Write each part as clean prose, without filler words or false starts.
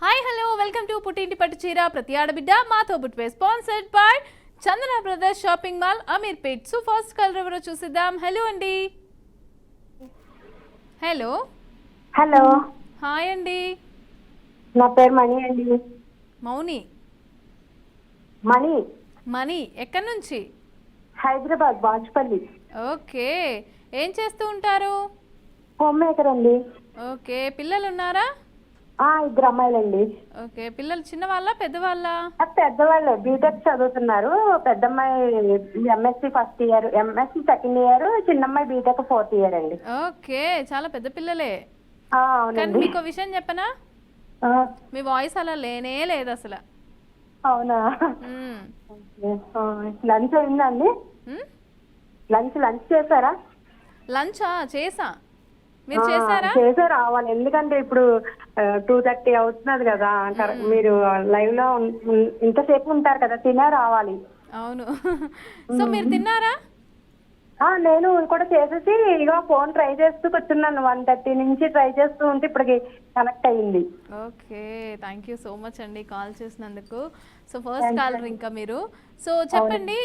Hi hello welcome to పుట్టింటి పట్టు చీర ప్రతి ఆడబిడ్డ మాతో బుట్వే sponsored by Chandana brothers shopping mall Ameerpet. So first caller ఎవరో చూసిద్దాం. హలో అండి. హలో హలో, హాయ్ అండి. నా పేరు మణి అండి. మౌని. మణి, మనీ ఎక్కడి నుంచి? హైదరాబాద్ బాచుపల్లి. ఓకే, ఏం చేస్తూ ఉంటారు? హోమ్ మేకర్ అండి. ఓకే, పిల్లలు ఉన్నారా? ఇద్దరు అమ్మాయిలండి. ఓకే, పిల్లలు చిన్న వాళ్ళ పెద్దవాళ్ళ? పెద్దవాళ్ళు బీటెక్ చదువుతున్నారు. పెద్ద అమ్మాయి MSc first year, MSc second year, చిన్న అమ్మాయి బీటెక్ ఫోర్త్ ఇయర్ అండి. ఓకే, చాలా పెద్ద పిల్లలే. కానీ అవునండి. మీకు విషయం చెప్పనా, ఆ, మీ వాయిస్ అలా లేనే లేదు అసలు. అవునా? మ్మ్. లంచ్ అయిందండి? మ్మ్? లంచ్ చేశారా? లంచా చేసా, మీరు చేశారా? చేసే రావాలి, ఎందుకంటే ఇప్పుడు 2:30 అవుతున్నది కదా. మీరు లైవ్ లో ఇంతసేపు ఉంటారు కదా, తినే రావాలి. అవును. సో మీరు తిన్నారా? నేను కూడా చేసేసి ఇక ఫోన్ ట్రై చేస్తూ కూర్చున్నాను. 1:30 నుంచి ట్రై చేస్తూ ఉంటే ఇప్పటికి కనెక్ట్ అయ్యింది. Okay, thank you so much అండి కాల్ చేసినందుకు. సో ఫస్ట్ కాలర్ ఇంకా మీరు. సో చెప్పండి,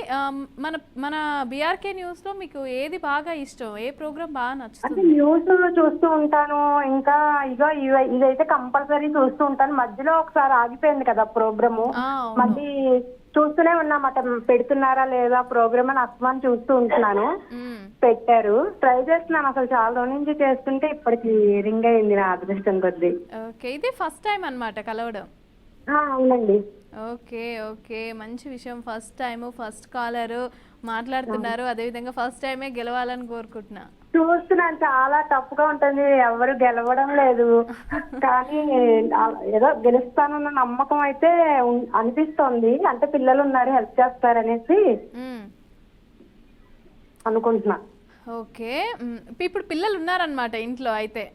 మన మన బీఆర్కే న్యూస్ లో మీకు ఏది బాగా ఇష్టం, ఏ ప్రోగ్రామ్ బాగా అంటే నచ్చుతుంది? న్యూస్ చూస్తూ ఉంటాను, ఇంకా ఇగో ఇదైతే కంపల్సరీ చూస్తూ ఉంటాను. మధ్యలో ఒకసారి ఆగిపోయింది కదా ప్రోగ్రాము, అవును. మళ్ళీ చూస్తూనే ఉన్నామట, పెడుతున్నారా లేదా ప్రోగ్రామ్ అని అస్తమానం చూస్తూ ఉంటున్నాను. మ్మ్. పెట్టారు, ట్రై చేస్తున్నాను. అసలు చాలా రోజుల నుంచి చేస్తుంటే ఇప్పటికి రింగ్ అయింది నా అదృష్టం కొద్దీ. ఓకే, ఇది ఫస్ట్ టైం అన్నమాట కలవడం. అవునండి. ఓకే ఓకే, మంచి విషయం. ఫస్ట్ టైం ఫస్ట్ కాలర్ మాట్లాడుతున్నారు, అదేవిధంగా ఫస్ట్ టైమే గెలవాలని కోరుకుంటున్నా. చూస్తున్నాను, చాలా టఫ్ గా ఉంటుంది, ఎవరు గెలవడం లేదు. కానీ ఏదో గెలుస్తానన్న నమ్మకం అయితే అనిపిస్తోంది. అంటే పిల్లలు ఉన్నారు, హెల్ప్ చేస్తారనేసి మ్మ్. అనుకుంటున్నా. ఓకే, ఇప్పుడు పిల్లలు ఉన్నారనమాట ఇంట్లో అయితే?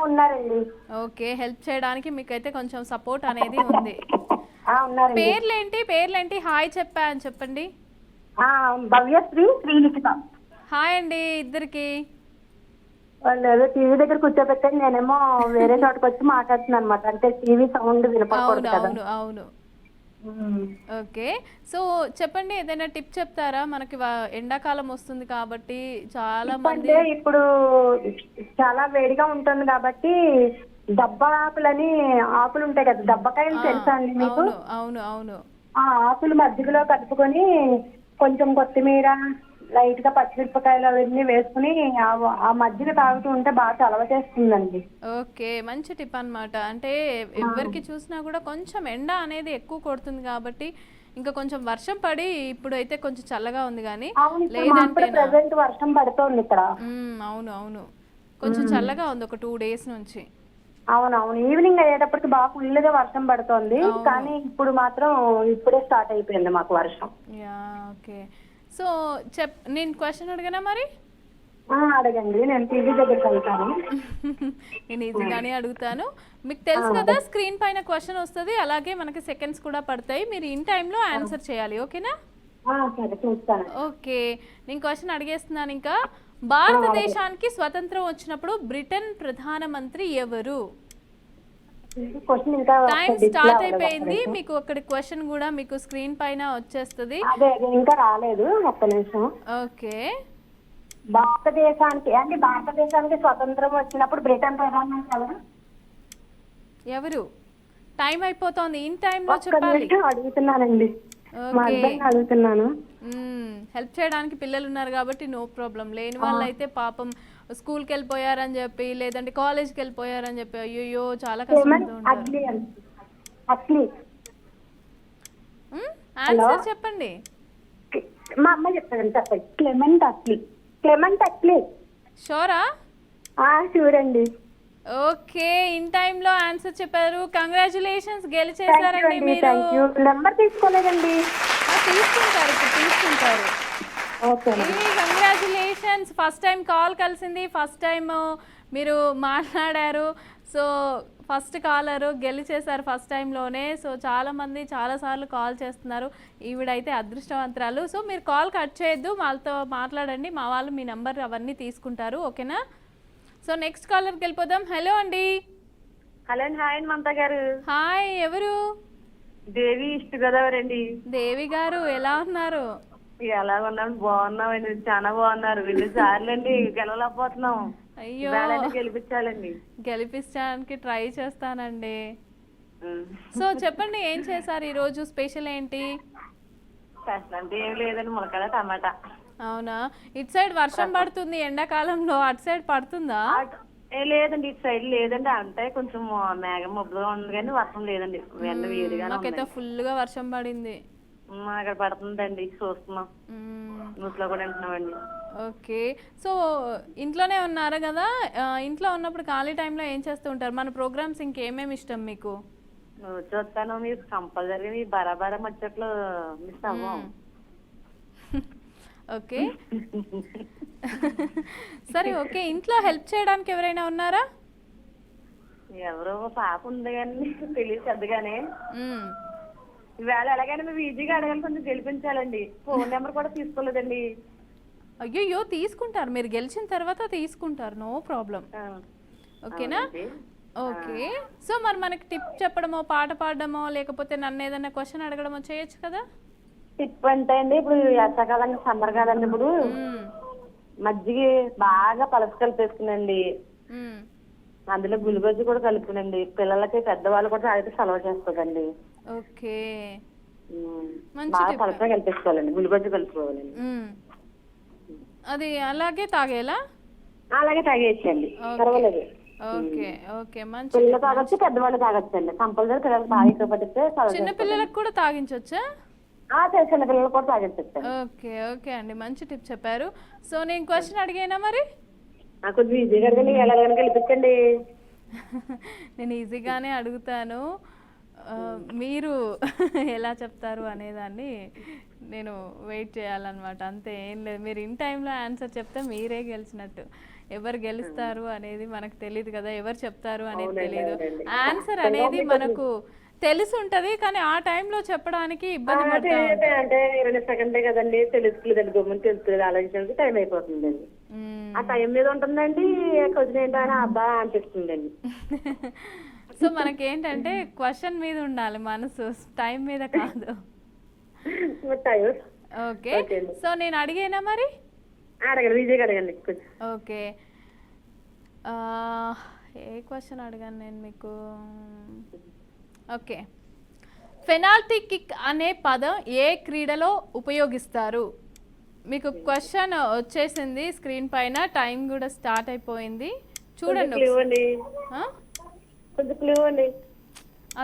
ఉన్నారండి. ఓకే, హెల్ప్ చేయడానికి మీకైతే కొంచెం సపోర్ట్ అనేది ఉంది. ఉన్నారండి. పేర్లేంటి? హాయ్ చెప్పా అని చెప్పండి. భవ్యశ్రీ, శ్రీలిఖిత. హాయ్ అండి ఇద్దరికి. వాళ్ళు ఏదో టీవీ దగ్గర కూర్చోబెట్టాను, నేనేమో వేరే చోటకి వచ్చి మాట్లాడుతున్నాను అనమాట. అంటే టీవీ సౌండ్ వినపడకూడదు కదా. అవును అవును. ఓకే, సో చెప్పండి, ఏదైనా టిప్ చెప్తారా? మనకి ఎండాకాలం వస్తుంది కాబట్టి చాలా మంది ఇప్పుడు చాలా వేడిగా ఉంటుంది కాబట్టి దబ్బ ఆకులని, ఆకులు ఉంటాయి కదా, దబ్బకాయలు తెలుసా అండి మీకు? అవును అవును అవును. ఆ ఆకులు మజ్జిగలో కలుపుకొని కొంచెం కొత్తిమీర, లైట్ గా పచ్చిమిరపకాయలు అవన్నీ వేసుకుని ఆ మజ్జిగ తాగుతూ ఉంటే బాగా చలవ చేస్తుందండి. ఓకే, మంచి టిప్ అన్నమాట. అంటే ఎవరికి చూసినా కూడా కొంచెం ఎండ అనేది ఎక్కువ కొడుతుంది కాబట్టి, ఇంకా కొంచెం వర్షం పడి ఇప్పుడు అయితే కొంచెం చల్లగా ఉంది కానీ లేదంటే ప్రెసెంట్ వర్షం పడుతోంది ఇక్కడ. అవును అవును, కొంచెం చల్లగా ఉంది ఒక 2 days నుంచి. అవునవును, ఈవినింగ్ అయ్యేటప్పటికి బాగా ఫుల్గా వర్షం పడుతోంది. కానీ ఇప్పుడు మాత్రం ఇప్పుడే స్టార్ట్ అయిపోయింది మాకు వర్షం. Yeah okay. సో నేను క్వశ్చన్ అడిగానా మరి? అడగండి, నేను టీవీ దగ్గరికి వెళ్తాను. నేను ఈజీగానే అడుగుతాను. మీకు తెలుసు కదా, స్క్రీన్ పైన క్వశ్చన్ వస్తుంది, అలాగే మనకి సెకండ్స్ కూడా పడతాయి. మీరు ఇన్ టైంలో ఆన్సర్ చేయాలి, ఓకేనా? సరే, చూస్తాను. ఓకే, నేను క్వశ్చన్ అడిగేస్తున్నాను. ఇంకా భారతదేశానికి స్వతంత్రం వచ్చినప్పుడు బ్రిటన్ ప్రధానమంత్రి ఎవరు? టైం స్టార్ట్ అయిపోయింది. మీకు అక్కడ క్వశ్చన్ కూడా మీకు స్క్రీన్ పైన వచ్చేస్తుంది. ఇంకా రాలేదు, ఒక్క నిమిషం. ఓకే, భారతదేశానికి స్వతంత్రం వచ్చినప్పుడు బ్రిటన్ ప్రధానమంత్రి ఎవరు? టైం అయిపోతుంది, ఇన్ టైంలో చెప్పాలి. అడుగుతున్నానండి, అడుగుతున్నాను. హెల్ప్ చేయడానికి పిల్లలు ఉన్నారు కాబట్టి నో ప్రాబ్లం. లేని వాళ్ళు అయితే పాపం స్కూల్కి వెళ్ళిపోయారని చెప్పి, లేదంటే కాలేజ్కి వెళ్ళిపోయారని చెప్పి, అయ్యో చాలా కష్టపడుతూ ఉంటారు. ఆన్సర్ చెప్పండి. మా అమ్మ చెప్తాను, చెప్పండి. క్లెమెంట్ అట్లీ. షోరా? చూడండి. ఓకే, ఇన్ టైంలో ఆన్సర్ చెప్పారు. కంగ్రాచులేషన్స్, గెలిచేసారండి మీరు. నెంబర్ తీసుకోలేదండి. తీసుకుంటారు. కంగ్రాచులేషన్స్, ఫస్ట్ టైం కాల్ కలిసింది, ఫస్ట్ టైం మీరు మాట్లాడారు. సో ఫస్ట్ కాలరు గెలిచేశారు ఫస్ట్ టైంలోనే. సో చాలామంది చాలాసార్లు కాల్ చేస్తున్నారు, ఈవిడైతే అదృష్టవంతురాలు. సో మీరు కాల్ కట్ చేయొద్దు, వాళ్ళతో మాట్లాడండి, మా వాళ్ళు మీ నెంబర్ అవన్నీ తీసుకుంటారు, ఓకేనా? సో నెక్స్ట్ కాలర్కి వెళ్ళిపోదాం. హలో అండి. హలో అండి, హాయ్ అండి మమతా గారు. హాయ్, ఎవరు? దేవి ఈస్ట్ గోదావరి అండి. దేవి గారు ఎలా ఉన్నారు? ఎలా ఉన్నాం? బాగున్నామండి, చాలా బాగున్నారు. 2 సార్లు అండి గెలవలేకపోతున్నాం. అయ్యో, ఇవాళ గెలిపించాలండి. గెలిపించడానికి ట్రై చేస్తానండి. ఉం. సో చెప్పండి, ఏం చేశారు ఈరోజు? స్పెషల్ ఏంటి? స్పెషల్ అంటే ఏం లేదండి, ములక్కాడ టమాటా. అవునా? ఇటు సైడ్ వర్షం పడుతుంది ఎండాకాలంలో, అటు సైడ్ పడుతుందా? లేదండి, ఇటు సైడ్ లేదండి. అంటే కొంచెం మేఘం మబ్బుగా ఉంది కానీ వర్షం లేదండి. ఎండ వేడిగా మాకైతే ఫుల్గా వర్షం పడింది. అక్కడ పడుతుందండి, చూస్తున్నాం. న్యూస్ లో కూడా వింటున్నామండి. ఓకే, సో ఇంట్లోనే ఉన్నారు కదా, ఇంట్లో ఉన్నప్పుడు ఖాళీ టైంలో ఏం చేస్తూ ఉంటారు? మన ప్రోగ్రామ్స్ ఇంకేమేమి ఇష్టం మీకు? చూస్తాను, మీరు కంపల్సరీ మీ బరాబరా ముచ్చట్లు మిస్ అవ్వం. ఓకే. సరే, ఓకే. ఇంట్లో హెల్ప్ చేయడానికి ఎవరైనా ఉన్నారా? ఎవరో పాప ఉంది కానీ తెలియదు పెద్దగానే. ఈవేళ ఎలాగైనా మేము ఈజీగా అడగాలి, కొంచెం గెలిపించాలండి. ఫోన్ నెంబర్ కూడా తీసుకోలేదండి. అయ్యో, తీసుకుంటారు, మీరు గెలిచిన తర్వాత తీసుకుంటారు, నో ప్రాబ్లం. ఓకేనా? ఓకే. సో మరి మనకి టిప్ చెప్పడమో, పాట పాడడమో, లేకపోతే నన్ను ఏదైనా క్వశ్చన్ అడగడమో చేయొచ్చు కదా? టిప్ అంటే అండి, ఇప్పుడు ఎండాకాలం సమ్మర్ కాదండి, ఇప్పుడు మజ్జిగ బాగా పలస కలిపేసుకునండి, అందులో గులిగొజ్జు కూడా కలుపుకునండి. పిల్లలకి పెద్దవాళ్ళు కూడా తాగితే సలవ చేస్తుందండి. ఓకే, బాగా పలసగా కలిపేసుకోవాలండి, గులిగొజ్జు కలుపుకోవాలండి. అది అలాగే తాగేలా? అలాగే తాగేయచ్చండి, పర్వాలేదు. ఓకే, ఓకే, మంచి. పిల్లలు తాగొచ్చు, పెద్దవాళ్ళు తాగొచ్చు అండి. కంపల్సరీ పిల్లలకు బాగా ఎక్కువ పట్టిస్తే చిన్న పిల్లలకు కూడా తాగించవచ్చా? చిన్న పిల్లలు కూడా తాగించచ్చు. ఓకే, ఓకే అండి, మంచి టిప్ చెప్పారు. సో నేను క్వశ్చన్ అడిగానా మరి? కొంచెం ఈజీగా అడగండి, ఎలాగైనా గెలిపించండి. నేను ఈజీగానే అడుగుతాను, మీరు ఎలా చెప్తారు అనేదాన్ని నేను వెయిట్ చేయాలన్నమాట. అంతే, ఏం లేదు. మీరు ఇన్ టైంలో ఆన్సర్ చెప్తే మీరే గెలిచినట్టు. ఎవరు గెలుస్తారు అనేది మనకు తెలియదు కదా, ఎవరు చెప్తారు అనేది తెలియదు. ఆన్సర్ అనేది మనకు తెలిసి ఉంటది, కానీ ఆ టైంలో చెప్పడానికి ఇబ్బంది పడతాం. అంటే 20 సెకండ్లే కదండి, తెలుసుకోలేదండి, గమ్ముని తెలుసుకోలేదు, ఆలోచించడానికి టైం అయిపోతుందండి. ఆ టైం మీద ఉంటుందండి, క్వశ్చన్ ఏంటని అబ్బా అనిపిస్తుందండి. సో మనకేంటంటే క్వశ్చన్ మీద ఉండాలి మనసు, టైం మీద కాదు. ఓకే, సో నేను అడిగేనా మరి? అడగండి, ఈజీగా అడగండి. ఓకే, ఏ క్వశ్చన్ అడిగాను నేను మీకు? ఓకే, పెనాల్టీ కిక్ అనే పదం ఏ క్రీడలో ఉపయోగిస్తారు? మీకు క్వశ్చన్ వచ్చేసింది స్క్రీన్ పైన, టైం కూడా స్టార్ట్ అయిపోయింది, చూడండి.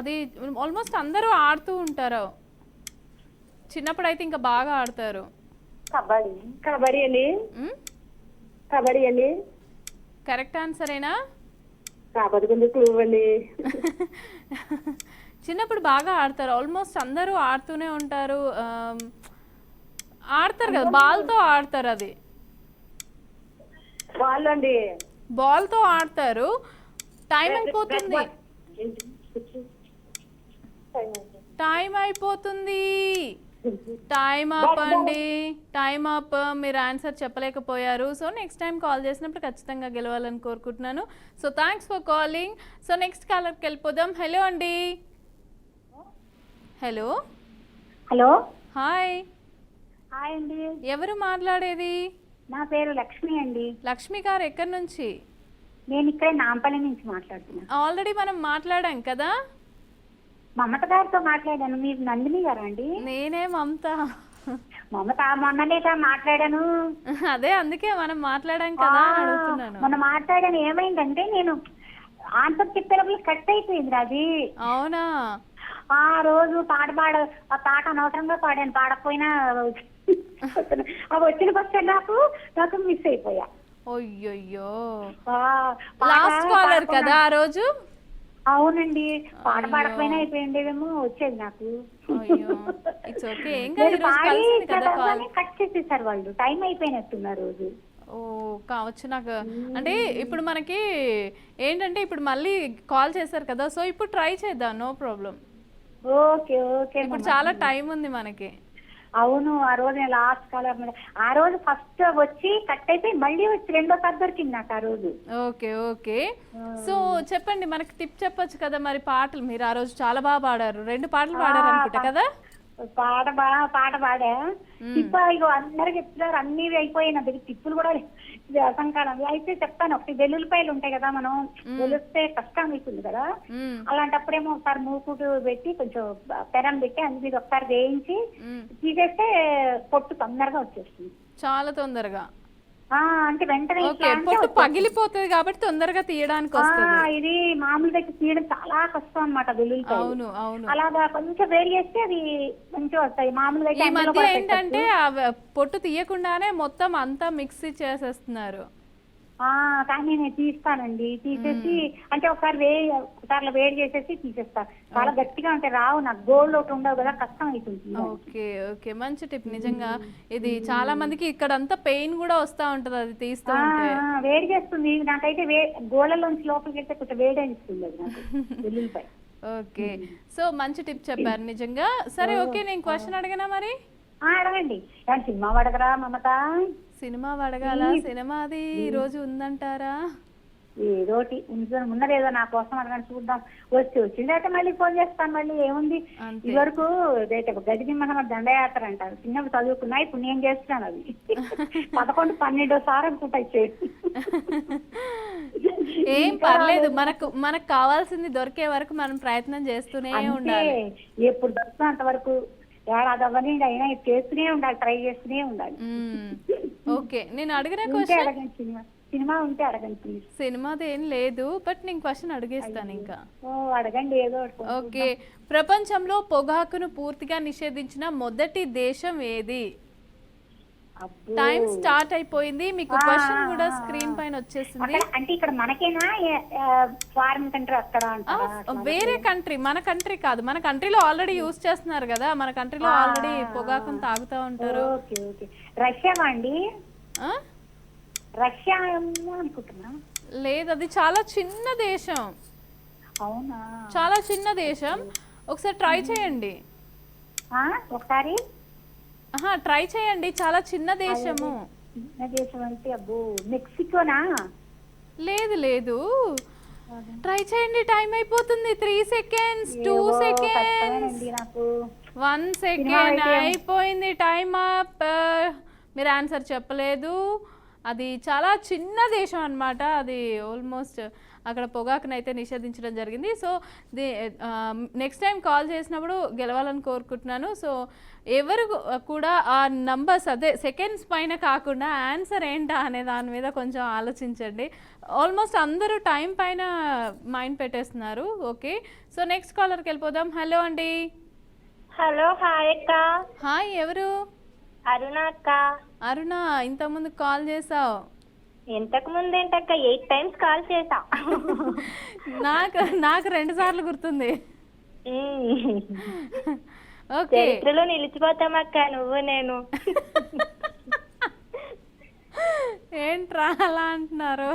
అది ఆల్మోస్ట్ అందరూ ఆడుతూ ఉంటారు, చిన్నప్పుడు అయితే ఇంకా బాగా ఆడతారు. కబడ్డీ. కబడ్డీ అండి. కబడ్డీ అండి. కరెక్ట్ ఆన్సరేనా? చిన్నప్పుడు బాగా ఆడతారు, ఆల్మోస్ట్ అందరూ ఆడుతూనే ఉంటారు. ఆడతారు కదా, బాల్తో ఆడతారు. అది బాల్తో ఆడతారు. టైం అయిపోతుంది, టైం అయిపోతుంది, టైం అప్ అండి, టైం అప్. మీరు ఆన్సర్ చెప్పలేకపోయారు. సో నెక్స్ట్ టైం కాల్ చేసినప్పుడు ఖచ్చితంగా గెలవాలని కోరుకుంటున్నాను. So thanks for calling. So next కాలర్కి వెళ్ళిపోదాం. హలో అండి. హలో. Hello, hi. హాయ్ అండి. ఎవరు మాట్లాడేది? నా పేరు లక్ష్మి అండి. లక్ష్మి గారు, ఎక్కడి నుంచి? నేను ఇక్కడ నాంపల్లి నుంచి మాట్లాడుతున్నాను. ఆల్రెడీ మనం మాట్లాడాం కదా. మమత గారితో మాట్లాడాను. మీరు నందిని గారా అండి? నేనే మమత. మమత మొన్ననే మాట్లాడాను. అదే, అందుకే మనం మాట్లాడాం కదా అడుగుతున్నాను. మొన్న మాట్లాడాను. ఏమైందంటే నేను ఆన్సర్ చెప్పేటప్పుడు కట్ అయిపోయింది అది. అవునా? ఆ రోజు పాట ఆ పాట అనవసరంగా పాడాను, పాడకపోయినా అవి వచ్చిన క్వశ్చన్ నాకు మిస్ అయిపోయా. అయ్యో, లాస్ట్ కాలర్ కదా ఆ రోజు. అవునండి, పాట పాడకపోయినా అయిపోయిండేమో, వచ్చేది నాకు. కట్ చేసేసారు వాళ్ళు, టైం అయిపోయినట్టున్నారు రోజు. ఓ, కావచ్చు. నాకు అంటే ఇప్పుడు మనకి ఏంటంటే ఇప్పుడు మళ్ళీ కాల్ చేశారు కదా, సో ఇప్పుడు ట్రై చేద్దాం, నో ప్రాబ్లం. Okay okay. ఇప్పుడు చాలా టైం ఉంది మనకి. అవును, ఆ రోజు నేను లాస్ట్ కాలర్ ఆ రోజు ఫస్ట్ వచ్చి కట్ అయిపోయి మళ్ళీ వచ్చి రెండోసారి దొరికింది నాకు ఆ రోజు. Okay okay. సో చెప్పండి, మనకి టిప్ చెప్పొచ్చు కదా మరి. పాటలు మీరు ఆ రోజు చాలా బాగా పాడారు, 2 పాటలు పాడారు అనుకుంటా కదా. పాట పాడా. టిప్ ఇగో అందరు చెప్తున్నారు, అన్ని అయిపోయాయి నా దగ్గర టిప్పులు కూడా సంకాలం అయితే చెప్తాను. ఒకటి వెల్లుల్లిపాయలు ఉంటాయి కదా, మనం వెలుస్తే కష్టం అవుతుంది కదా, అలాంటప్పుడేమో ఒకసారి మూకుడు పెట్టి కొంచెం పెనం పెట్టి అందు మీద ఒకసారి వేయించి తీసేస్తే పొట్టు తొందరగా వచ్చేస్తుంది. చాలా తొందరగా అంటే వెంటనే ఓకే, పొట్టు పగిలిపోతుంది కాబట్టి తొందరగా తీయడానికి వస్తుంది. ఇది మామూలుగా తీయడం చాలా కష్టం అన్నమాట వెల్లుల్లిపాయలు. అవును అవును. అలాగా కొంచెం వేడి చేస్తే అది మంచిగా వస్తాయి. మామూలుగా ఈ మధ్య ఏంటంటే పొట్టు తీయకుండానే మొత్తం అంతా మిక్సీ చేసేస్తున్నారు. కానీ నేను తీస్తానండి, తీసేసి అంటే ఒకసారి వేడి చేసేసి తీసేస్తా. చాలా గట్టిగా ఉంటాయి, రావు నాకు. గోల్డ్ ఒకటి ఉండవు కదా, కష్టం అవుతుంది. ఓకే ఓకే, మంచి టిప్ నిజంగా. ఇది చాలా మందికి ఇక్కడ అంతా పెయిన్ కూడా వస్తా ఉంటది అది తీస్తూ ఉంటే. వేడి చేస్తుంది నాకైతే, గోళ్ళలోంచి లోపలికి వెళ్తే కొంచెం వేడి అనిపిస్తుంది అది నాకు వెల్లుల్లిపాయ. ఓకే, సో మంచి టిప్ చెప్పారు నిజంగా. సరే ఓకే, నేను క్వశ్చన్ అడిగినా మరి. అడగండి. సినిమా అడగరా మమత? సినిమా అడగాల? సినిమాది ఈ రోజు ఉందంటారా? ఏదోటి ఉన్నదేదో నా కోసం అడగండి, చూద్దాం. వచ్చింది అయితే మళ్ళీ ఫోన్ చేస్తాను. మళ్ళీ ఏముంది, ఇదివరకు గది నిమ్మన దండయాత్ర అంటారు, చిన్నప్పుడు చదువుకున్నా. ఇప్పుడు నేను చేస్తున్నాను అది 11, 12 సార్లు అనుకుంటా ఇచ్చేది. ఏం పర్లేదు, మనకు కావాల్సింది దొరికే వరకు మనం ప్రయత్నం చేస్తూనే ఉండాలి. ఎప్పుడు దొరుకుతున్నా అంతవరకు ఏడాది అవ్వని అయినా చేస్తూనే ఉండాలి, ట్రై చేస్తూనే ఉండాలి. ఓకే, నేను అడిగిన క్వశ్చన్ సినిమా ఉంటే అడగండి ప్లీజ్. సినిమాది ఏం లేదు, బట్ నేను క్వశ్చన్ అడిగేస్తాను ఇంకా. అడగండి ఏదో. ఓకే, ప్రపంచంలో పొగాకును పూర్తిగా నిషేధించిన మొదటి దేశం ఏది? టైం స్టార్ట్ అయిపోయింది, మీకు క్వశ్చన్ కూడా స్క్రీన్ పైన వచ్చేసింది. అంటే ఇక్కడ మనకేనా, ఫారిన్ కంట్రీ అక్కడ? వేరే కంట్రీ, మన కంట్రీ కాదు. మన కంట్రీలో ఆల్రెడీ యూజ్ చేస్తున్నారు కదా, మన కంట్రీలో ఆల్రెడీ పొగాకును తాగుతూ ఉంటారు. రష్యా అండి? రష్యా అనుకుంటున్నా. లేదు, అది చాలా చిన్న దేశం. అవునా? చాలా చిన్న దేశం, ఒకసారి ట్రై చేయండి. ఒకసారి ట్రై చేయండి, చాలా చిన్న దేశము. చిన్న దేశం అంటే అబ్బో మెక్సికోనా? లేదు లేదు, ట్రై చేయండి, టైం అయిపోతుంది. 3 seconds, 2 seconds, 1 second అయిపోయింది, టైం అప్. మీరు ఆన్సర్ చెప్పలేదు. అది చాలా చిన్న దేశం అన్నమాట. అది ఆల్మోస్ట్ అక్కడ పొగాకునైతే నిషేధించడం జరిగింది. సో నెక్స్ట్ టైం కాల్ చేసినప్పుడు గెలవాలని కోరుకుంటున్నాను. సో ఎవరు కూడా ఆ నంబర్స్, అదే సెకండ్స్ పైన కాకుండా ఆన్సర్ ఏంటా అనే దాని మీద కొంచెం ఆలోచించండి. ఆల్మోస్ట్ అందరూ టైం పైన మైండ్ పెట్టేస్తున్నారు. ఓకే, సో నెక్స్ట్ కాలర్కి వెళ్ళిపోదాం. హలో అండి. హలో, హాయ్ అక్క. హాయ్, ఎవరు? అరుణ అక్క. అరుణ, ఇంతకుముందు కాల్ చేసావు. ఇంతకు ముందు ఏంటక్క 8 times కాల్ చేసా. నాకు 2 సార్లు గుర్తుంది. ఓకే, చరిత్రలో నిలిచిపోతామక్క నువ్వు నేను. ఏంట్రా అలా అంటున్నారు?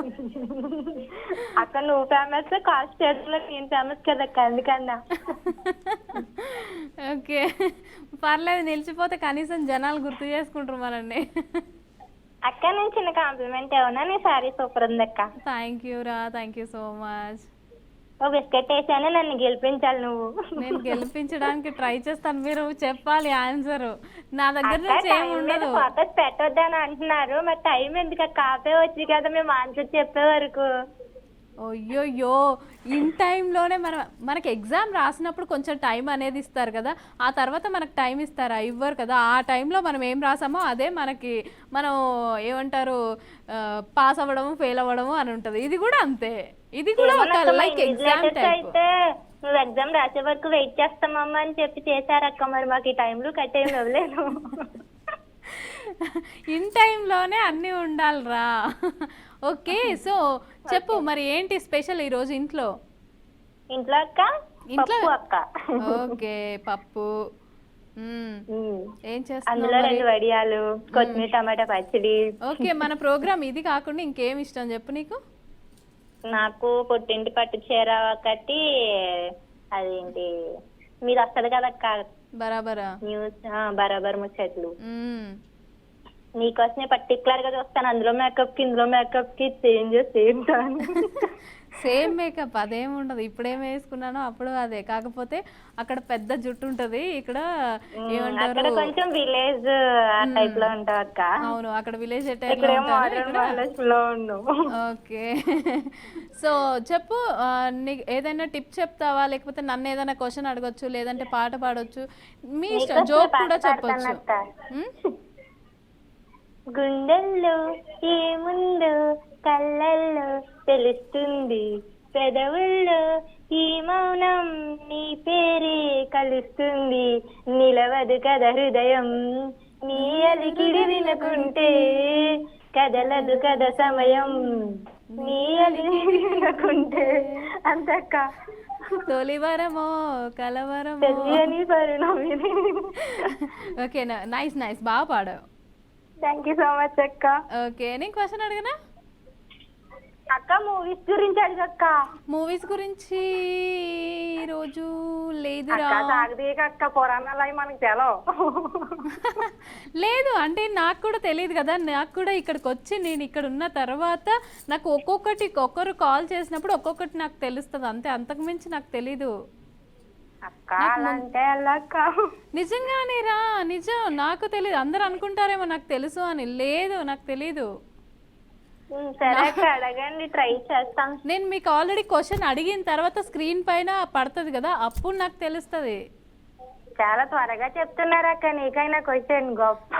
అక్క నువ్వు ఫేమస్, కాల్ స్టేట్లో నేను ఫేమస్ కదక్క, అందుకన్నా. ఓకే, పర్లేదు, నిలిచిపోతే కనీసం జనాలు గుర్తు చేసుకుంటారు మనల్ని. అక్క నేను చిన్న కాంప్లిమెంట్ ఏమన్నా, నీ సారీ సూపర్ ఉంది అక్క. థ్యాంక్ యూ రా, థ్యాంక్ యూ సో మచ్. ఓ బిస్కెట్ వేసాను, నన్ను గెలిపించాలి నువ్వు. నేను గెలిపించడానికి ట్రై చేస్తాను, మీరు చెప్పాలి ఆన్సర్. నా దగ్గర నుంచి ఏమి ఉండదు. ఫోకస్ పెట్టొద్దని అంటున్నారు, మరి టైం ఎందుకు కాపే వచ్చి కదా మేము ఆన్సర్ చెప్పే వరకు. అయ్యోయ్యో, ఇన్ టైంలోనే మనకి ఎగ్జామ్ రాసినప్పుడు కొంచెం టైం అనేది ఇస్తారు కదా, ఆ తర్వాత మనకు టైం ఇస్తారా? ఇవ్వరు కదా. ఆ టైంలో మనం ఏం రాసామో అదే మనకి, మనం ఏమంటారు, పాస్ అవ్వడము ఫెయిల్ అవ్వడము అని ఉంటుంది. ఇది కూడా అంతే, ఇది కూడా ఒక లైక్ ఎగ్జామ్ టైప్. అయితే నువ్వు ఎగ్జామ్ రాసే వరకు వెయిట్ చేస్తామమ్మా అని చెప్పి చేశారక్క, మరి మాకు ఈ టైంలో కట్ ఏమి ఇవ్వలేదు. ఇన్ టైంలోనే అన్నీ ఉండాలిరా. ఓకే, సో చెప్పు మరి ఏంటి స్పెషల్ ఈ రోజు ఇంట్లో? ఇంట్లో అక్క, ఇంట్లో అక్క. ఓకే, పప్పు. ఏం చేస్తున్నావు? అందులో 2 వడియాలు, కొత్తిమీర టమాటా పచ్చడి. ఓకే, మన ప్రోగ్రామ్ ఇది కాకుండా ఇంకేం ఇష్టం చెప్పు నీకు? నాకు పొట్టింటి పట్టు చీర కట్టి, అదేంటి మీరు వస్తుంది కదక్క బరాబరా. న్యూస్ బరాబర్ ముచ్చట్లు. మ్మ్. నీకోసమే పర్టికులర్ గా చూస్తాను, అందులో మేకప్ కి ఇందులో మేకప్ కి సేమ్ టైం. సేమ్ మేకప్ అదేం ఉండదు, ఇప్పుడేం వేసుకున్నానో అప్పుడు అదే, కాకపోతే అక్కడ పెద్ద జుట్టు ఉంటది, ఇక్కడ అక్కడ ఏమంటారు కొంచెం విలేజ్ ఆ టైప్ లో ఉంటావు అక్క. అవును అక్కడ విలేజ్ ఇక్కడ మోడర్న్ లో ఉన్నావు. ఓకే. సో చెప్పు, నీకు ఏదైనా టిప్ చెప్తావా, లేకపోతే నన్ను ఏదైనా క్వశ్చన్ అడగొచ్చు, లేదంటే పాట పాడొచ్చు, మీ ఇష్టం, జోక్ కూడా చెప్పొచ్చు. గుండెల్లో ఏముందో కళ్ళల్లో తెలుస్తుంది, పెదవుల్లో ఈ మౌనం నీ పేరే కలుస్తుంది, నిలవదు కదా హృదయం నీ అలికిడి వినకుంటే, కదలదు కదా సమయం నీ అలికిడి వినకుంటే. అంతక్క తొలివరమో కలవరమో తెలియని పరిణామం. ఓకే, నైస్ నైస్, బాగా పాడావు. థ్యాంక్ యూ సో మచ్ అక్క. ఓకే, నేను క్వశ్చన్ అడిగినా అక్క మూవీస్ గురించి అడిగక్క. మూవీస్ గురించి రోజు లేదురా. అక్క పురాణాలు అవి మనకి తెలవు. లేదు అంటే నాకు కూడా తెలియదు కదా, నాకు కూడా ఇక్కడికి వచ్చి నేను ఇక్కడ ఉన్న తర్వాత నాకు ఒక్కొక్కరు కాల్ చేసినప్పుడు ఒక్కొక్కటి నాకు తెలుస్తుంది అంతే, అంతకు మించి నాకు తెలీదు. అక్క అలా అంటే ఎలా అక్క? నిజంగానే రా, నిజం, నాకు తెలియదు. అందరు అనుకుంటారేమో నాకు తెలుసు అని, లేదు నాకు తెలీదు. సరే అక్క అడగండి, ట్రై చేస్తాం. నేను మీకు ఆల్రెడీ క్వశ్చన్ అడిగిన తర్వాత స్క్రీన్ పైన పడుతుంది కదా, అప్పుడు నాకు తెలుస్తుంది. చాలా త్వరగా చెప్తున్నారు అక్క, నీకైనా క్వశ్చన్ గొప్ప.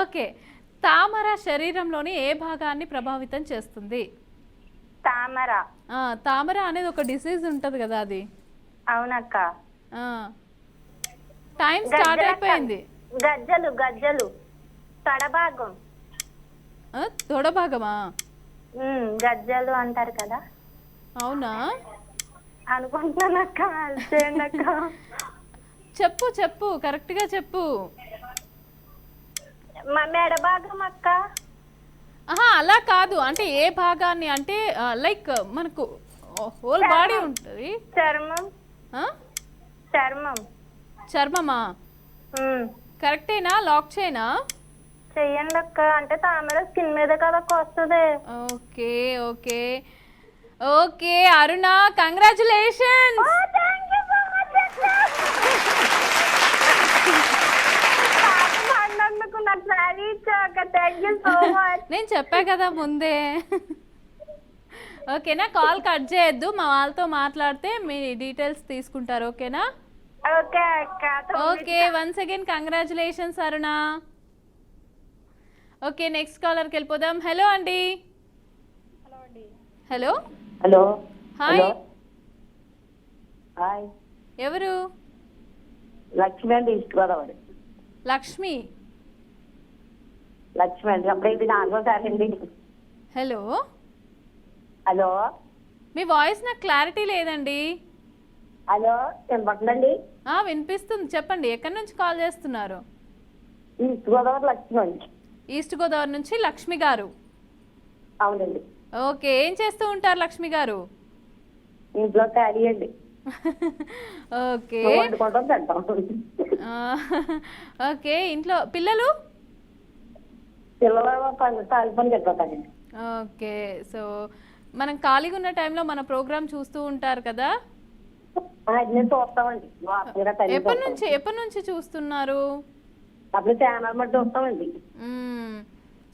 ఓకే, తామర శరీరంలోని ఏ భాగాన్ని ప్రభావితం చేస్తుంది? తామర. తామర అనేది ఒక డిసీజ్ ఉంటది కదా, అది. అవునక్క. టైం స్టార్ట్ అయిపోయింది. గజ్జలు గజ్జలు తడభాగం. తొడ భాగమా? గజ్జలు అంటారు కదా. అవునా అనుకుంటున్నానక్క, చేయండి అక్క. చెప్పు చెప్పు, కరెక్ట్ గా చెప్పు. మెడ భాగం అక్క. అలా కాదు, అంటే ఏ భాగాన్ని, అంటే లైక్ మనకు హోల్ బాడీ ఉంటుంది. చర్మం. చర్మం. చర్మమా? కరెక్టేనా? లాక్ చేయనా? చెయ్యండి అక్క, అంటే తామర స్కిన్ మీద కదా వస్తుంది. ఓకే ఓకే ఓకే అరుణ, కంగ్రాచులేషన్స్. నేను చెప్పా కదా ముందే. ఓకేనా, కాల్ కట్ చేయొద్దు, మా వాళ్ళతో మాట్లాడితే మీ డీటెయిల్స్ తీసుకుంటారు. ఓకేనా? ఓకే అక్క. ఓకే, వన్స్ అగైన్ కంగ్రాచులేషన్స్ అరుణ. ఓకే, నెక్స్ట్ కాలర్కి వెళ్ళిపోదాం. హలో అండి. Hello hello. Hi, hi. ఎవరు? లక్ష్మి అండి, ఈస్ట్ గోదావరి. లక్ష్మి. లక్ష్మి అండి, అప్పుడు ఇది 4వ సారి అండి. Hello hello. మీ వాయిస్ నాకు క్లారిటీ లేదండి. హలో, వినపడుతుందండి? వినిపిస్తుంది, చెప్పండి. ఎక్కడి నుంచి కాల్ చేస్తున్నారు? ఈస్ట్ గోదావరి లక్ష్మి అండి. ఈస్ట్ గోదావరి నుంచి లక్ష్మి గారు. అవునండి. ఓకే, ఏం చేస్తూ ఉంటారు లక్ష్మి గారు? ఇంట్లో ఖాళీ అండి. ఓకే వండుకుంటాం, తింటాం. ఓకే, ఇంట్లో పిల్లలు? పిల్లలు తాగి పని చెప్పండి. ఓకే, సో మనం ఖాళీగా ఉన్న టైంలో మన ప్రోగ్రామ్ చూస్తూ ఉంటారు కదా? చూస్తామండి. ఎప్పటి నుంచి చూస్తున్నారు? అప్పుడు ఛానల్ బట్టి చూస్తామండి.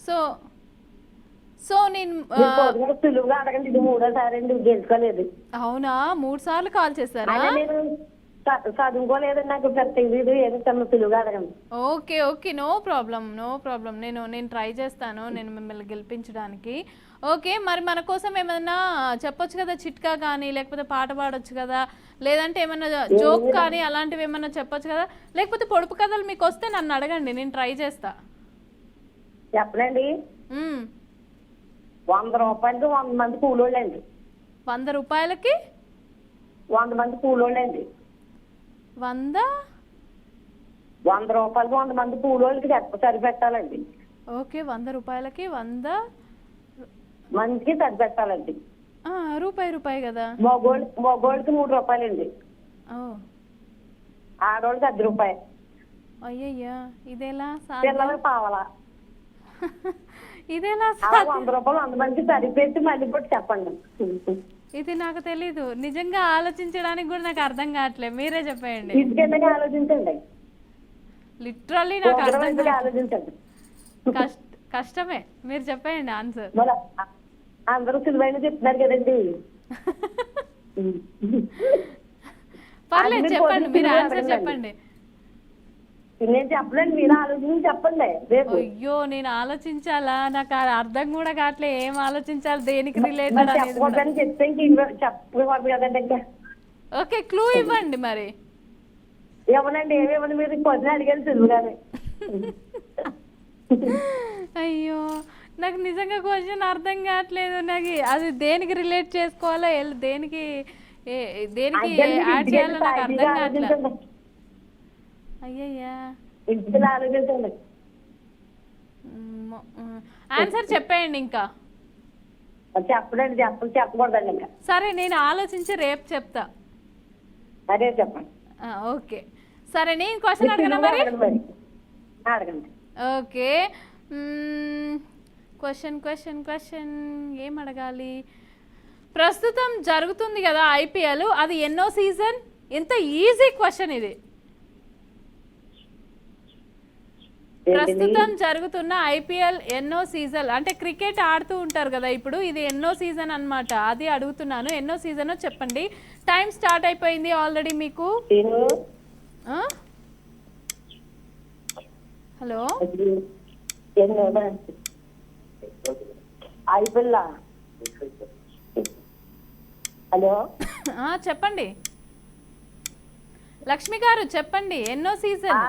సో సో నేను సులువుగా అడగండి, ఇది 3వ సారి అండి, గెలుచుకోలేదు. అవునా, 3 సార్లు కాల్ చేశారా? నేను చదువుకోలేదు, నాకు తెలియదు, ఏదో చిన్న సులువుగా అడగండి. Okay okay, no problem no problem. నేను ట్రై చేస్తాను, నేను మిమ్మల్ని గెలిపించడానికి. ఓకే, మరి మన కోసం ఏమైనా చెప్పొచ్చు కదా, చిట్కా కానీ, లేకపోతే పాట పాడొచ్చు కదా, లేదంటే ఏమైనా జోక్ కానీ అలాంటివి ఏమైనా చెప్పొచ్చు కదా, లేకపోతే పొడుపు కథలు మీకు వస్తే నన్ను అడగండి, నేను ట్రై చేస్తా. చెప్పనండి. 100 రూపాయలకి 100 మంది కూలోళ్ళు అండి. 100 రూపాయలకి 100 మంది కూలోళ్ళు అండి. 100 రూపాయలకి 100 మంది కూలోళ్ళకి సరిపెట్టాలండి. ఓకే, 100 రూపాయలకి 100 మందికి సరిపెట్టాలండి. రూపాయి కదా. మగోళ్ళకి 3 రూపాయలండి. ఓ ఆడవాళ్ళకి 10 రూపాయలు, అయ్యయ్యా ఇదేలా సాధ్యం? పిల్లలకి పావలా. ఇదేలా అలా సాధ్యం? 100 రూపాయలు 100 మందికి సరిపెట్టి మళ్ళీ కూడా చెప్పండి. ఇది నాకు తెలీదు. నిజంగా ఆలోచించడానికి కూడా నాకు అర్థం కావట్లేదు. మీరే చెప్పేయండి. ఇంటికెళ్ళగా ఆలోచించండి, లిటరల్లీ నాకు అర్థం ప్రోగ్రామ్ కావట్లేదు. ఆలోచించండి. కష్టమే. మీరు చెప్పేయండి ఆన్సర్. మరి అందరూ సులువైన చెప్తున్నారు కదండి. పర్లేదు అది మీరు చెప్పండి, మీరు పొద్దున్న ఆన్సర్ అడగండి. చెప్పండి. నేను చెప్పలేండి, మీరు ఆలోచించి చెప్పండి రేపు. అయ్యో నేను ఆలోచించాలా? నాకు అది అర్థం కూడా కావట్లే. ఏం ఆలోచించాలి, దేనికి రిలేటెడ్ మరి అనేది కూడా. చెప్పకూడదని చెప్తే ఇంక చెప్పకూడదు కదండి. ఇంకా ఓకే క్లూ ఇవ్వండి మరి. ఏమనండి, ఏమేమని మీరు పొద్దున అడిగాను సులువుగానే. అయ్యో నాకు నిజంగా క్వశ్చన్ అర్థం కావట్లేదు. నాకు అది దేనికి రిలేట్ చేసుకోవాలో దేనికి దేనికి యాడ్ చేయాలో నాకు అర్థం కావట్లేదు. అయ్యయ్యా ఇంటికి ఆలోచించండి. ఆన్సర్ చెప్పేయండి ఇంకా. చెప్పడండి, చెప్పకూడదండి ఇంకా. సరే నేను ఆలోచించి రేపు చెప్తా. అదే చెప్పండి. ఓకే సరే నేను క్వశ్చన్ అడగనా మరి? అడగండి. ఓకే క్వశ్చన్ ఏం అడగాలి? ప్రస్తుతం జరుగుతుంది కదా ఐపీఎల్, అది ఎన్నో సీజన్? ఎంత ఈజీ క్వశ్చన్ ఇది. ప్రస్తుతం జరుగుతున్న ఐపీఎల్ ఎన్నో సీజన్, అంటే క్రికెట్ ఆడుతూ ఉంటారు కదా ఇప్పుడు, ఇది ఎన్నో సీజన్ అన్నమాట. అది అడుగుతున్నాను, ఎన్నో సీజన్ చెప్పండి. టైం స్టార్ట్ అయిపోయింది ఆల్రెడీ మీకు. Hello IPL. హలో చెప్పండి లక్ష్మి గారు, చెప్పండి ఎన్నో సీజన్?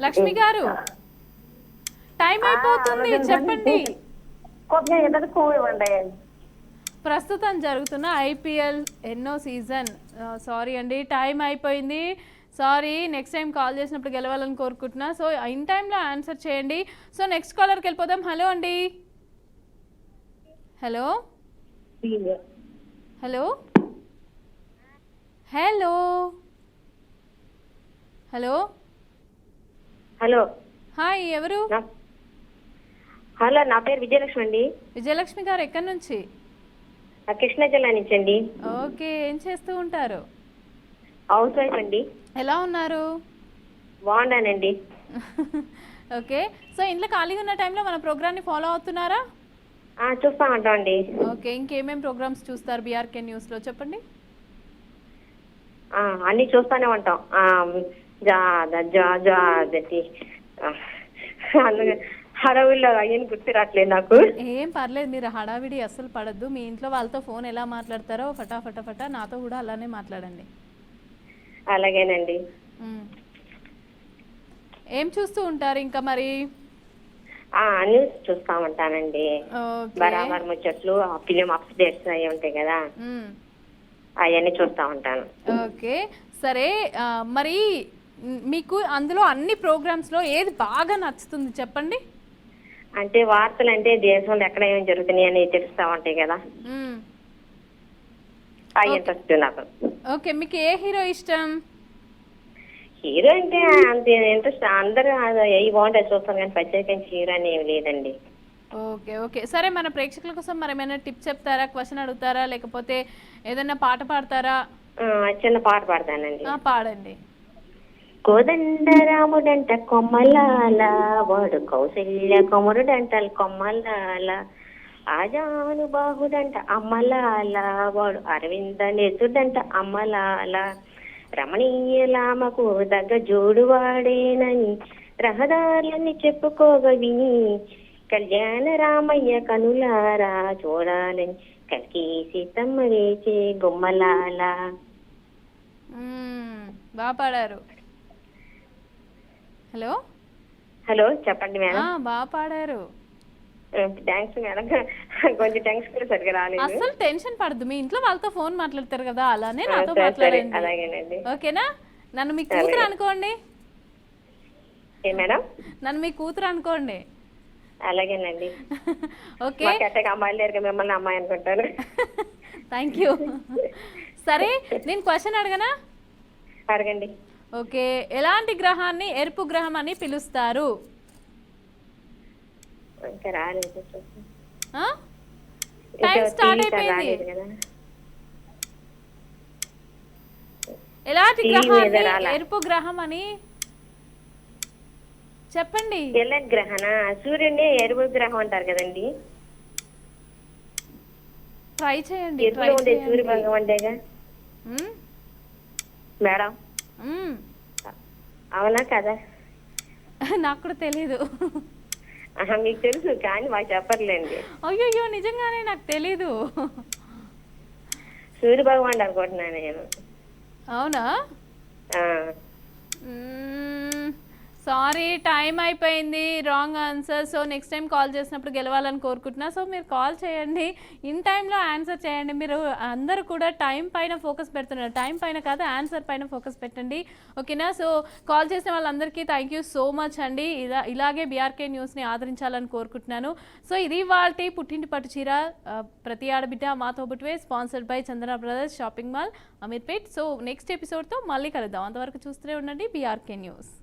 లక్ష్మి గారు టైం అయిపోతుంది, చెప్పండి. ప్రస్తుతం జరుగుతున్న ఐపీఎల్ ఎన్నో సీజన్? సారీ అండి, టైం అయిపోయింది. సారీ, నెక్స్ట్ టైం కాల్ చేసినప్పుడు గెలవాలని కోరుకుంటున్నా. సో ఇన్ టైంలో ఆన్సర్ చేయండి. సో నెక్స్ట్ కాలర్కి వెళ్ళిపోదాం. హలో అండి. Hello hello hello hello hello hi, ఎవరు? హలో, నా పేరు విజయలక్ష్మి అండి. విజయలక్ష్మి గారు ఎక్కడి నుంచి? కృష్ణా జిల్లా నుంచి అండి. ఓకే, ఏం చేస్తూ ఉంటారు? హౌస్ వైఫ్ అండి. ఎలా ఉన్నారు? బాగున్నానండి. ఓకే, సో ఇంట్లో ఖాళీగా ఉన్న టైంలో మన ప్రోగ్రామ్ని ఫాలో అవుతున్నారా? చూస్తా ఉంటాం అండి. ఓకే, ఇంకేమేం ప్రోగ్రామ్స్ చూస్తారు బీఆర్కే న్యూస్లో చెప్పండి? అన్ని చూస్తానే ఉంటాం. హడావిడిలో అయ్యని గుర్తు రావట్లేదు నాకు. ఏం పర్లేదు, మీరు హడావిడి అస్సలు పడద్దు. మీ ఇంట్లో వాళ్ళతో ఫోన్ ఎలా మాట్లాడతారో ఫటాఫటా నాతో కూడా అలానే మాట్లాడండి. అలాగేనండి. ఏం చూస్తూ ఉంటారు ఇంకా మరి? న్యూస్ చూస్తా ఉంటానండి. బరాబర్ ముచ్చట్లు, ఫిలిం అప్డేట్స్ అవి ఉంటాయి కదా, అవన్నీ చూస్తా ఉంటాను. ఓకే సరే, మరి మీకు అందులో అన్ని ప్రోగ్రామ్స్ లో ఏది బాగా నచ్చుతుంది చెప్పండి? అంటే వార్తలు అంటే దేశంలో ఎక్కడ ఏం జరుగుతున్నాయి అని తెలుస్తా ఉంటాయి కదా, అవి ఇంట్రెస్ట్ నాకు. ఓకే, మీకు ఏ హీరో ఇష్టం? హీరో అంటే అంత ఇంట్రెస్ట్, అందరూ ఏ బాగుంటుంది చూస్తాను కానీ ప్రత్యేకించి హీరో అని ఏమి లేదండి. ఓకే ఓకే సరే, మన ప్రేక్షకుల కోసం మరి ఏమైనా టిప్ చెప్తారా, క్వశ్చన్ అడుగుతారా, లేకపోతే ఏదైనా పాట పాడతారా? చిన్న పాట పాడతానండి. పాడండి. కోదండరాముడంట కొమ్మలాల, వాడు కౌశల్య కుమరుడంట కొమ్మలాల, ఆజానుబాహుడంట అమ్మలాల, వాడు అరవింద నేతుడంట అమ్మలాల, రమణీయలామకు దగ్గ జోడువాడేనని రహదారులని చెప్పుకోగ విని, కళ్యాణ రామయ్య కనులారా చూడాలని కలికి సీతమ్మ వేచే గుమ్మలాల. బాగా పాడారు. హలో హలో, చెప్పండి మేడం. బాగా పాడారు. Thanks madam. కొంచెం థ్యాంక్స్ కూడా సరిగా రాలేదు. అసలు టెన్షన్ పడద్దు, మీ ఇంట్లో వాళ్ళతో ఫోన్ మాట్లాడతారు కదా, అలానే నాతో మాట్లాడండి. అలాగేనండి. ఓకేనా? నన్ను మీ కూతురు అనుకోండి. ఏ మేడం? నన్ను మీ కూతురు అనుకోండి. అలాగేనండి. ఓకే, మా కట్టకి అమ్మాయిలు లేరు, మిమ్మల్ని అమ్మాయి అనుకుంటాను. Thank you. సరే, నేను క్వశ్చన్ అడగనా? అడగండి. ఓకే, ఎలాంటి గ్రహాన్ని ఎరుపు గ్రహం అని పిలుస్తారు? ఇంకా రాలేదు. టైం స్టార్ట్ ఇంకా అయిపోయింది. రాలేదు కదా. ఎలాంటి టీవీ మీద గ్రహాన్ని రాలా. ఎరుపు గ్రహం అని చెప్పండి. తెల్లటి గ్రహణ సూర్యుడిని ఎరుపు గ్రహం అంటారు కదండి. ట్రై చేయండి, ట్రై ఎరుపులో ఉండే సూర్య చేయండి. భాగం అంటేగా మ్మ్? మేడం. మ్మ్. అవునా కదా? నాకు కూడా తెలీదు. మీకు తెలుసు కానీ మాకు చెప్పర్లేండి. అయ్యో, నిజంగానే నాకు తెలీదు. సూర్య భగవాన్ అనుకుంటున్నాను నేను. అవునా? ఆ, సారీ, టైం అయిపోయింది. Wrong answer. So next time call చేసినప్పుడు గెలవాలని కోరుకుంటున్నా. సో మీరు కాల్ చేయండి, ఇన్ టైంలో ఆన్సర్ చేయండి. మీరు అందరూ కూడా టైం పైన ఫోకస్ పెడుతున్నారు, టైం పైన కాదు ఆన్సర్ పైన ఫోకస్ పెట్టండి. ఓకేనా? సో కాల్ చేసిన వాళ్ళందరికీ థ్యాంక్ యూ సో మచ్ అండి. ఇలాగే బీఆర్కే న్యూస్ని ఆదరించాలని కోరుకుంటున్నాను. సో ఇది వాళ్ళ పుట్టింటి పట్టు చీర, ప్రతి ఆడబిడ్డ మాతో బుట్వే, sponsored by Chandana brothers shopping mall, Ameerpet. So next ఎపిసోడ్తో మళ్ళీ కలుద్దాం. అంతవరకు చూస్తూనే ఉండండి బీఆర్కే న్యూస్.